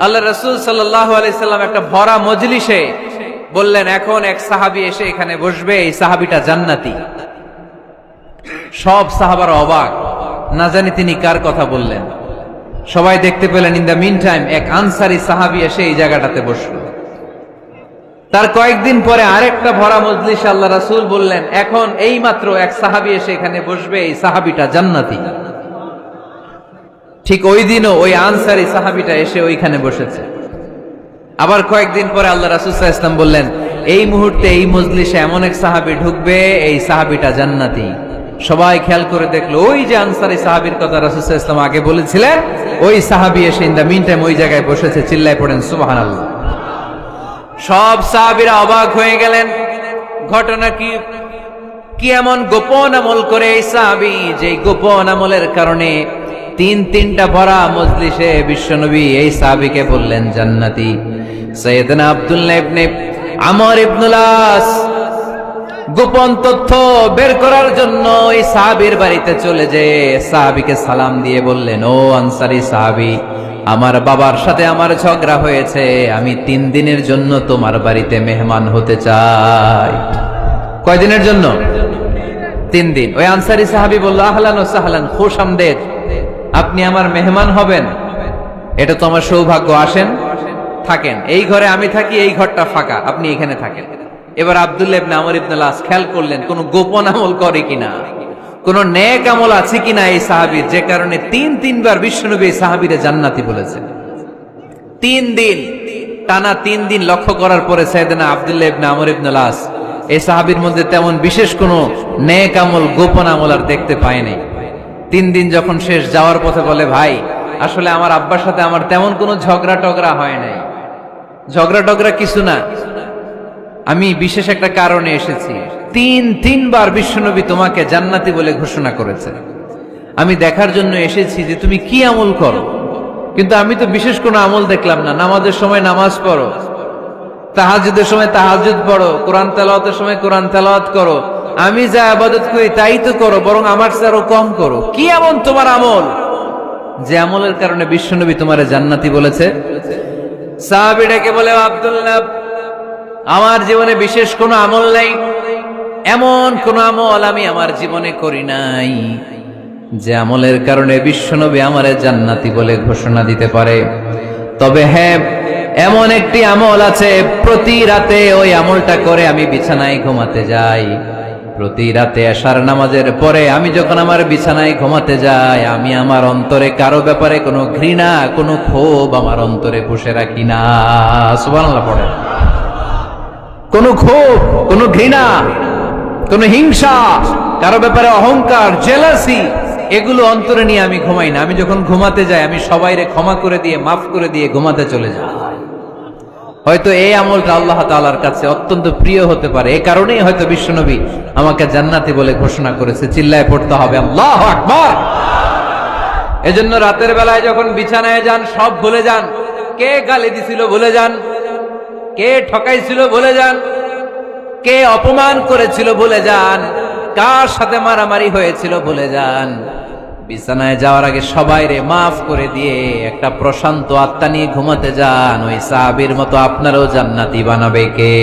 আল্লাহ রাসূল সাল্লাল্লাহু আলাইহি সাল্লাম একটা ভরা মজলিসে বললেন, এখন এক সাহাবী এসে এখানে বসবে, এই সাহাবীটা জান্নাতি। সব সাহাবারা অবাক, না জানি তিনি কার কথা বললেন। সবাই দেখতে পেলেন ইন দ্য মিন টাইম এক আনসারী সাহাবী এসে এই জায়গাটাতে বসল। তার কয়েকদিন পরে আরেকটা ভরা মজলিসে আল্লাহ রাসূল বললেন, এখন এই মাত্র এক সাহাবী এসে এখানে বসবে, এই সাহাবীটা জান্নাতি। ঠিক ওই দিনও ওই আনসারী সাহাবীটা এসে ওইখানে বসেছে। আবার কয়েকদিন পরে আল্লাহ রাসূল সাল্লাল্লাহু আলাইহি ওয়াসাল্লাম বললেন, এই মুহূর্তে এই মজলিসে এমন এক সাহাবী ঢুকবে, এই সাহাবীটা জান্নাতি। সবাই খেয়াল করে দেখলো, ওই যে আনসারী সাহাবীর কথা রাসূল সাল্লাল্লাহু আলাইহি ওয়াসাল্লাম আগে বলেছিলেন, ওই সাহাবী এসে ইন দ্য মিন টাইম ওই জায়গায় বসেছে। চিল্লায় পড়েন সুবহানাল্লাহ। সব সাহাবীরা অবাক হয়ে গেলেন। ঘটনা কি এমন গোপন আমল করে এই সাহাবী, যে গোপন আমলের কারণে তিনটা ভরা মজলিসে বিশ্বনবী এই সাহাবীকে বললেন জান্নাতি। সাইয়েদনা আব্দুল্লাহ ইবনে আমর ইবনুল আস গোপন তথ্য বের করার জন্য এই সাহাবীর বাড়িতে চলে যেয়ে সাহাবীকে সালাম দিয়ে বললেন, ও আনসারী সাহাবী, আমার বাবার সাথে আমার ঝগড়া হয়েছে, আমি 3 দিনের জন্য তোমার বাড়িতে মেহমান হতে চাই। কয়দিনের জন্য? 3 দিন। ওই আনসারী সাহাবী বলল, আহলান ওয়া সাহলান, খুশআমদেদ, আপনি আমার মেহমান হবেন, এটা তো আমার সৌভাগ্য, আসেন থাকেন, এই ঘরে আমি থাকি, এই ঘরটা ফাঁকা, আপনি এখানে থাকেন। এবার আব্দুল্লাহ ইবনে আমর ইবনুল আস খেয়াল করলেন কোন গোপন আমল করে কিনা, কোন নেক আমল আছে কিনা এই সাহাবীর, যে কারণে 3বার বিশ্বনবী এই সাহাবীরে জান্নাতি বলেছেন। 3 দিন টানা 3 দিন লক্ষ্য করার পরে সাইয়েদনা আব্দুল্লাহ ইবনে আমর ইবনুল আস এই সাহাবীর মধ্যে তেমন বিশেষ কোন নেক আমল, গোপন আমল আর দেখতে পায় নাই। 3 দিন যখন শেষ, যাওয়ার পথে বলে, ভাই আসলে আমার আব্বার সাথে আমার তেমন কোনো ঝগড়া টগড়া হয় নাই, ঝগড়া টগড়া কিছু না, আমি বিশেষ একটা কারণে এসেছি। 3বার বিশ্বনবী তোমাকে জান্নাতি বলে ঘোষণা করেছে, আমি দেখার জন্য এসেছি যে তুমি কি আমল করো, কিন্তু আমি তো বিশেষ কোনো আমল দেখলাম না। নামাজের সময় নামাজ পড়ো, তাহাজ্জুদের সময় তাহাজ্জুদ পড়ো, কোরআন তেলাওয়াতের সময় কোরআন তেলাওয়াত করো, আমি যা ইবাদত করি তাই তো করো, বরং আমার চেয়ে আরো কম করো। কি এমন তোমার আমল যে আমলের কারণে বিশ্বনবী তোমারে জান্নাতি বলেছে? সাহাবীটাকে বলে, আব্দুল্লাহ, আমার জীবনে বিশেষ কোনো আমল নাই, এমন কোন আমল আমি আমার জীবনে করি নাই যে আমলের কারণে বিশ্বনবী আমারে জান্নাতি বলে ঘোষণা দিতে পারে। তবে হ্যাঁ, এমন একটি আমল আছে, প্রতি রাতে ওই আমলটা করে আমি বিছানায় ঘুমাতে যাই। প্রতি রাতে এশার নামাজের পরে আমি যখন আমার বিছানায় ঘুমাতে যাই, আমি আমার অন্তরে কারো ব্যাপারে কোনো ঘৃণা, কোনো ক্ষোভ আমার অন্তরে পুষে রাখি না। সুবহানাল্লাহ পড়ে। কোনো ক্ষোভ, কোনো ঘৃণা, কোনো হিংসা, কারো ব্যাপারে অহংকার, জেলাসি, এগুলো অন্তরে নিয়ে আমি ঘুমাই না। আমি যখন ঘুমাতে যাই, আমি সবাইরে ক্ষমা করে দিয়ে, মাফ করে দিয়ে ঘুমাতে চলে যাই। হয়তো এই আমলটা আল্লাহ তাআলার কাছে অত্যন্ত প্রিয় হতে পারে, এই কারণেই হয়তো বিশ্বনবী আমাকে জান্নাতি বলে ঘোষণা করেছে। চিল্লায় পড়তে হবে আল্লাহু আকবার। এজন্য রাতের বেলায় যখন বিছানায় যান, সব ভুলে যান। কে গালি দিছিল ভুলে যান, কে ঠকাইছিল ভুলে যান, কে অপমান করেছিল ভুলে যান, কার সাথে মারামারি হয়েছিল ভুলে যান। বিছানায় যাওয়ার আগে সবাইরে মাফ করে দিয়ে একটা প্রশান্ত আত্মা নিয়ে ঘুমাতে যান। ওই সাহাবীর মতো আপনারও জান্নাতি বানাবে কে?